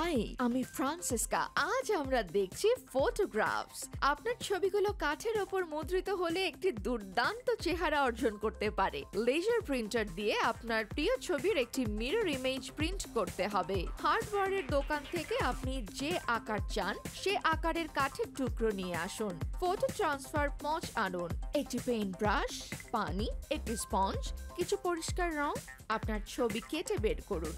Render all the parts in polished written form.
High, আমি Francisca. আজ আমরা দেখছি ফটোগ্রাফস। আপনার ছবিগুলো কাঠের ওপর মুদ্রিত হলে একটি দুর্দান্ত চেহারা অর্জন করতে পারে। লেজার প্রিন্টার দিয়ে আপনার প্রিয় ছবির একটি মিরর ইমেজ প্রিন্ট করতে হবে। হার্ডওয়্যারের দোকান থেকে আপনি যে আকার চান সে আকারের কাঠের টুকরো নিয়ে আসুন। ফটো ট্রান্সফার পঞ্চ আনুন, একটি পেইন্ট ব্রাশ, পানি, একটি স্পঞ্জ, কিছু পরিষ্কার রং। আপনার ছবি কেটে বের করুন।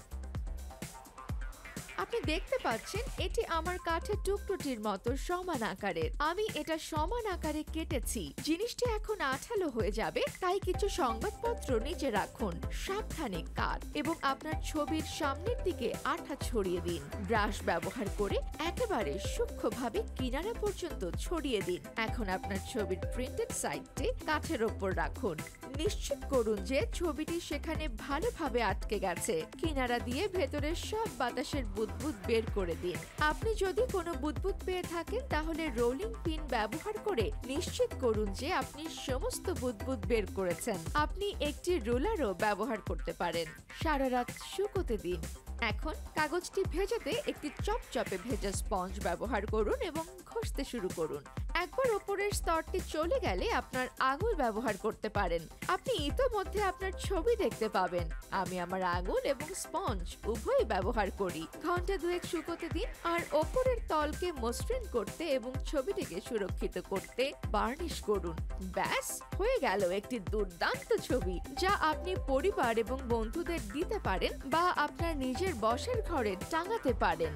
আপনি দেখতে পাচ্ছেন এটি আমার কাঠের টুকরোটির মতো সমান আকারের। আমি এটা সমান আকারে কেটেছি। জিনিসটি এখন আঠালো হয়ে যাবে, তাই কিছু সংবাদপত্র নিচে রাখুন। সাবধানে কাট এবং আপনার ছবির সামনের দিকে আঠা ছড়িয়ে দিন। ব্রাশ ব্যবহার করে একেবারে সূক্ষ্মভাবে কিনারা পর্যন্ত ছড়িয়ে দিন। এখন আপনার ছবির প্রিন্টেড সাইডটি কাঠের ওপর রাখুন। নিশ্চিত করুন যে ছবিটি সেখানে ভালোভাবে আটকে গেছে। কিনারা দিয়ে ভেতরের সব বাতাসের বুদবুদ বের করে দিন। আপনি যদি কোনো বুদবুদ পেয়ে থাকেন তাহলে রোলিং পিন ব্যবহার করে নিশ্চিত করুন যে আপনি সমস্ত বুদবুদ বের করেছেন। আপনি একটি রোলারও ব্যবহার করতে পারেন। সারা রাত শুকোতে দিন। এখন কাগজটি ভেজাতে একটি চপচপে ভেজা স্পঞ্জ ব্যবহার করুন এবং ঘষতে শুরু করুন। একবার ওপরের স্তরটি চলে গেলে আপনার আঙুল ব্যবহার করতে পারেন। আপনি ইতোমধ্যে আপনার ছবি দেখতে পাবেন। আমি আমার আঙুল এবং স্পঞ্জ উভয়ই ব্যবহার করি। ঘন্টা দুয়েক শুকোতে দিন আর ওপরের তলকে মসৃণ করতে এবং ছবিটিকে সুরক্ষিত করতে বার্নিশ করুন। ব্যাস, হয়ে গেল একটি দুর্দান্ত ছবি যা আপনি পরিবার এবং বন্ধুদের দিতে পারেন বা আপনার নিজের বসের ঘরে টাঙাতে পারেন।